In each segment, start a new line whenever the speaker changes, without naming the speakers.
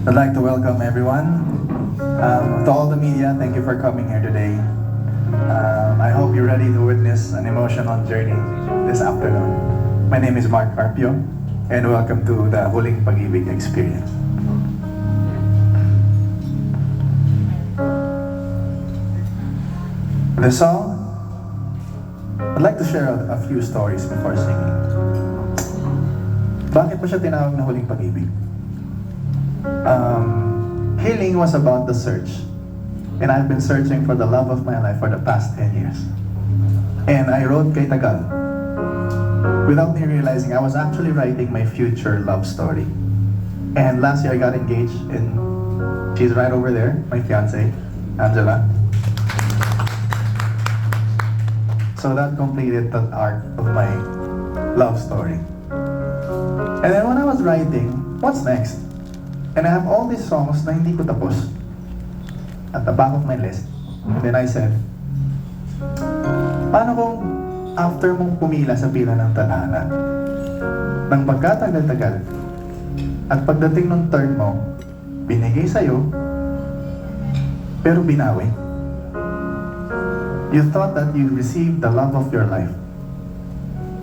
I'd like to welcome everyone. To all the media, thank you for coming here today. I hope you're ready to witness an emotional journey this afternoon. My name is Mark Carpio, and welcome to the Huling Pag-ibig experience. The song, I'd like to share a few stories before singing. Bakit po siya tinawag na Huling Pag-ibig? Healing was about the search. And I've been searching for the love of my life for the past 10 years. And I wrote Kay Tagal. Without me realizing, I was actually writing my future love story. And last year I got engaged, and she's right over there, my fiance, Angela. So that completed the arc of my love story. And then when I was writing, what's next? And I have all these songs na hindi ko tapos at the back of my list. And then I said, paano kung after mong pumila sa pila ng tadhana, nang pagkatagal-tagal, at pagdating ng turn mo, binigay sa'yo, pero binawi. You thought that you received the love of your life,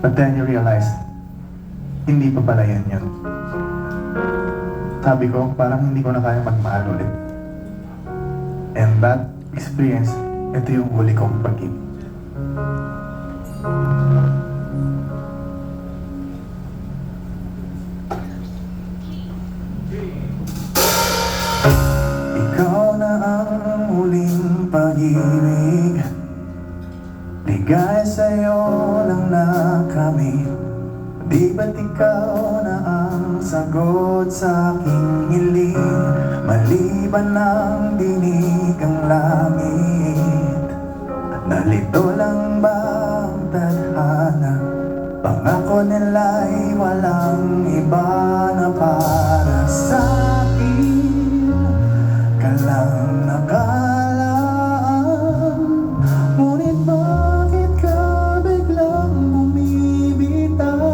but then you realized, hindi pa pala yan yun. Sabi ko, parang hindi ko na kaya magmahal ulit. And that experience, ito yung huli kong pag-ibig. Ikaw na ang huling pag-ibig, ligay sa'yo lang na kami. Di ba't ikaw na ang sagot sa aking hiling, maliban ng dinig ang langit? Nalito lang ba ang tadhana? Pangako nila'y walang iba na para sa'kin. Ka lang nakalaan, ngunit bakit ka biglang bumibitaw?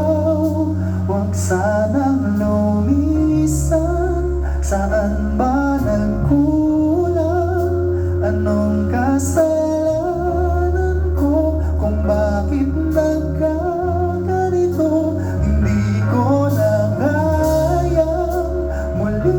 Huwag sanang lumisan, saan ba nagkulang? Anong kasalanan ko kung bakit nagkaganito? Hindi ko na kayang muli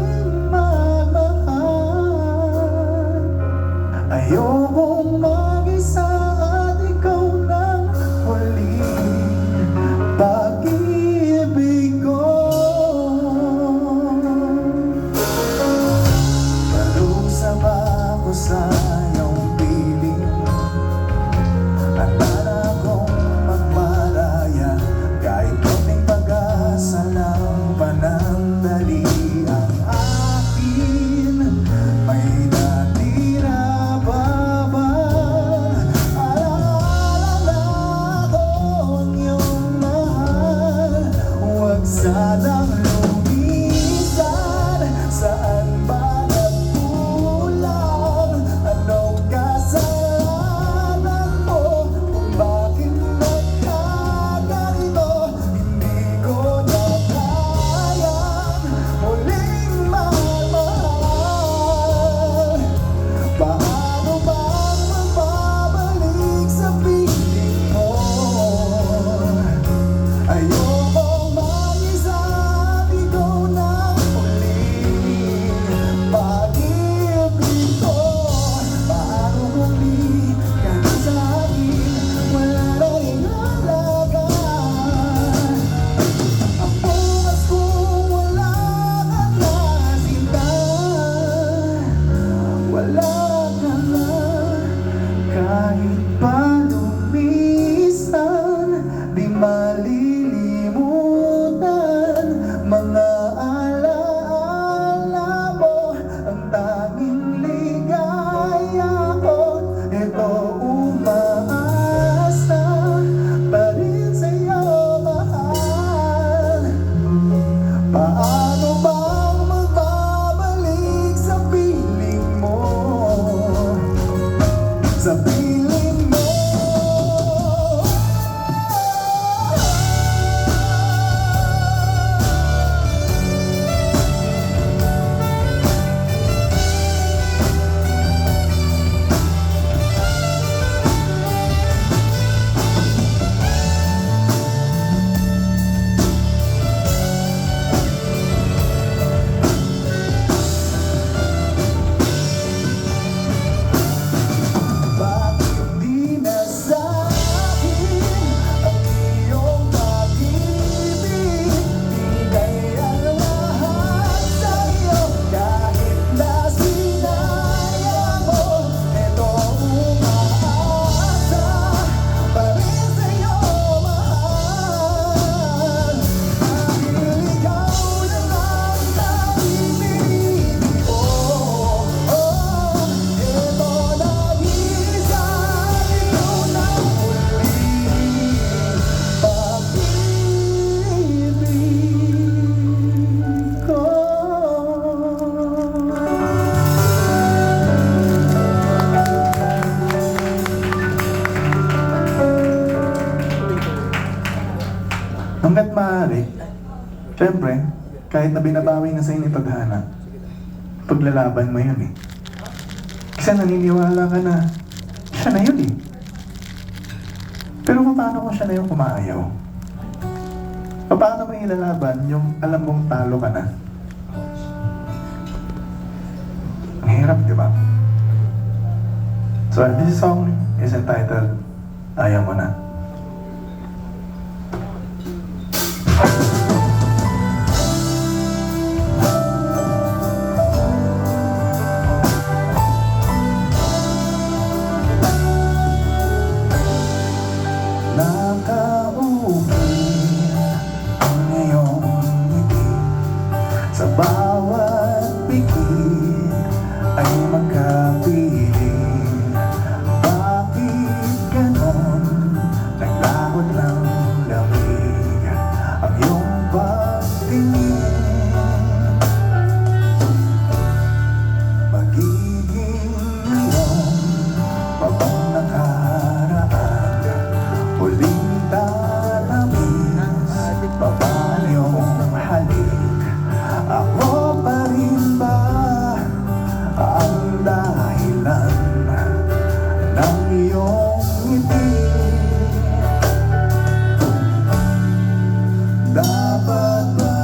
hanggat maaari, syempre, kahit na binabawi na sa'yo ni Tadhana, paglalaban mo yun eh. Kasi naniniwala ka na siya na yun eh. Pero paano kung siya na yung kumaayaw? Paano mo ilalaban yung alam mong talo ka na? Ang hirap, di ba? So this song is entitled Ayaw Mo Na. Sa bawat bigit ay magkapiling. Bakit ganon? Naglakot ng lamig ang iyong pagtingin. Magiging ngayon pa bang nakaraan? Huling tatamis pa ba iyong halik? Ako pa rin ba ang dahilan ng iyong ngiti? Dapat ba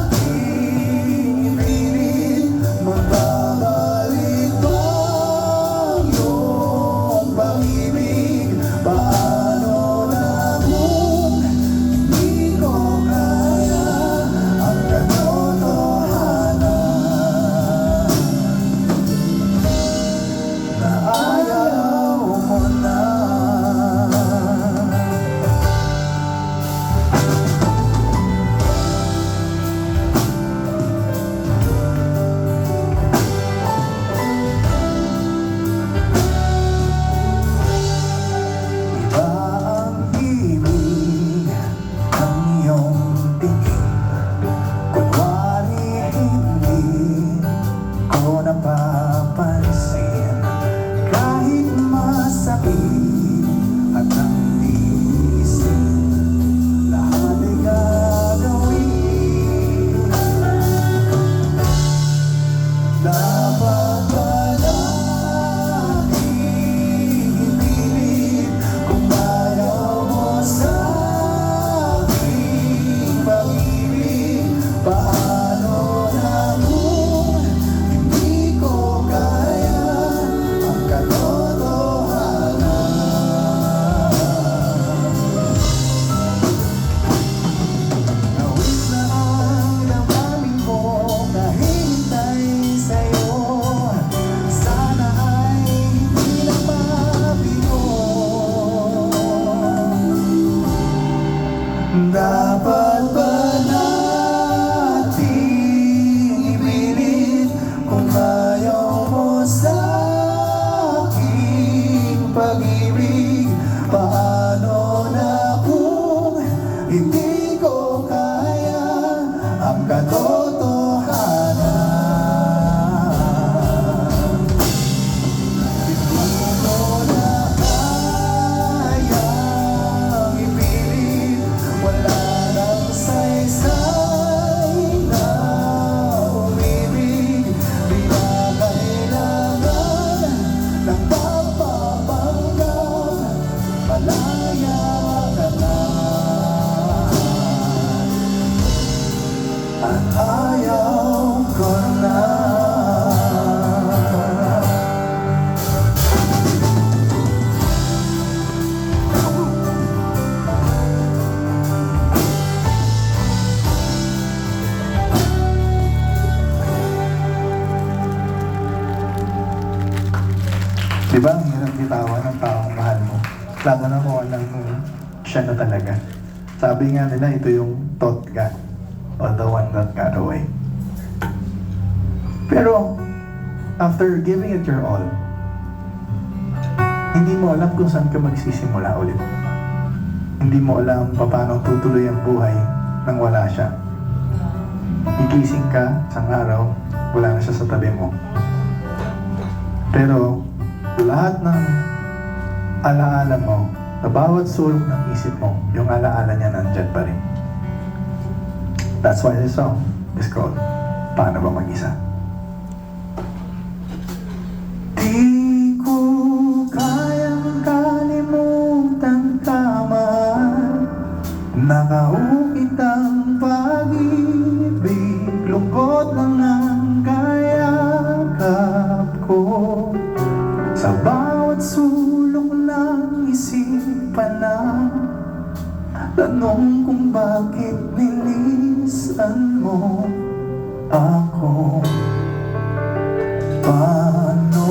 nating ipilit? Magbabalik ba ang iyong pag-ibig? Paano na kung hindi ko kaya ang katotohanan na ayaw mo na? Iba ang ibig ng iyong tingin. Kunwari hindi ko napapansin. Kahit masakit at ang isin, lahat ay gagawin. Dapat ba nating ipilit kung ayaw mo sa aking pag-ibig? Paano na kung hindi ko kaya ang katotohanan? Nawis na ang damdamin ko kahintay sa'yo. Sana ay hindi na mabigo. Dapat ba nating ipilit kung ayaw mo sa aking pag-ibig? Paano na kung hindi ko kaya ang katotohanan? Hindi ko na kayang ipilit. Wala nang saysay na umibig. Di na kailangan ng pagpapanggap. Malaya ka na at ayaw ko na. Diba ang hirap bitawan ng taong mahal mo? Lalo na kung alam mo siya na talaga. Sabi nga nila, ito yung thought God, or the one that got away. Pero, after giving it your all, hindi mo alam kung saan ka magsisimula ulit. Hindi mo alam paano tutuloy ang buhay nang wala siya. Gigising ka isang araw, wala na siya sa tabi mo. Pero, lahat ng alaala mo na bawat sulok ng isip mo, yung alaala niya nandyan pa rin. That's why this song is called Paano Ba Mag-isa? Di ko kayang kalimutan ka man, nakaukit ang pag-ibig, lungkot na ng kayakap ko. Sa bawat sulok ng isipan na tanong kung bakit nilisan mo ako. Paano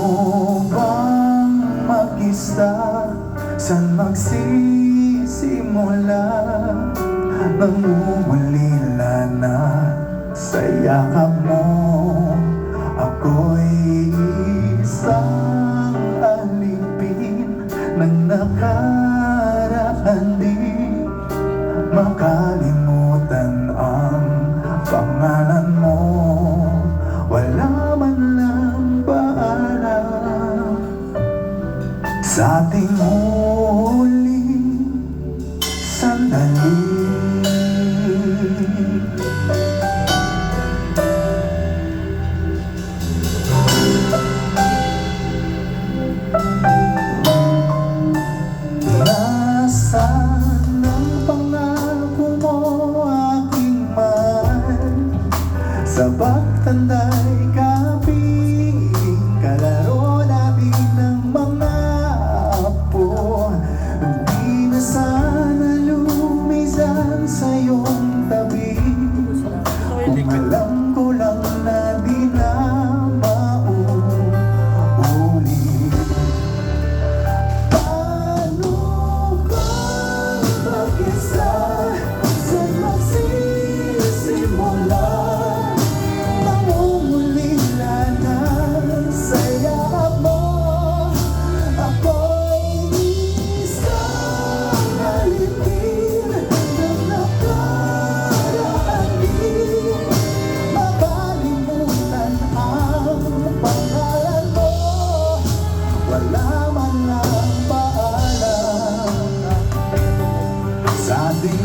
bang mag-isa? Saan magsisimula? Namumulila na sa yakap mo. Ako'y isang alipin ng nakaraan, di makalimutan ang pangalan mo. Wala man lang paalam sa ating huling sandali. Nasaan ang pangako mo, aking mahal? Sa pagtanda'y kapiling, kalaro natin ng mga apo. Di na sana lumisan sa iyong tabi, kung alam ko lang na di na mauulit. Paano ba mag-isa? Saan magsisimula? Namumulila na sa yakap mo. Ako'y isang alipin ng nakaraan, di makalimutan ang pangalan mo. Wala man lang paalam sa ating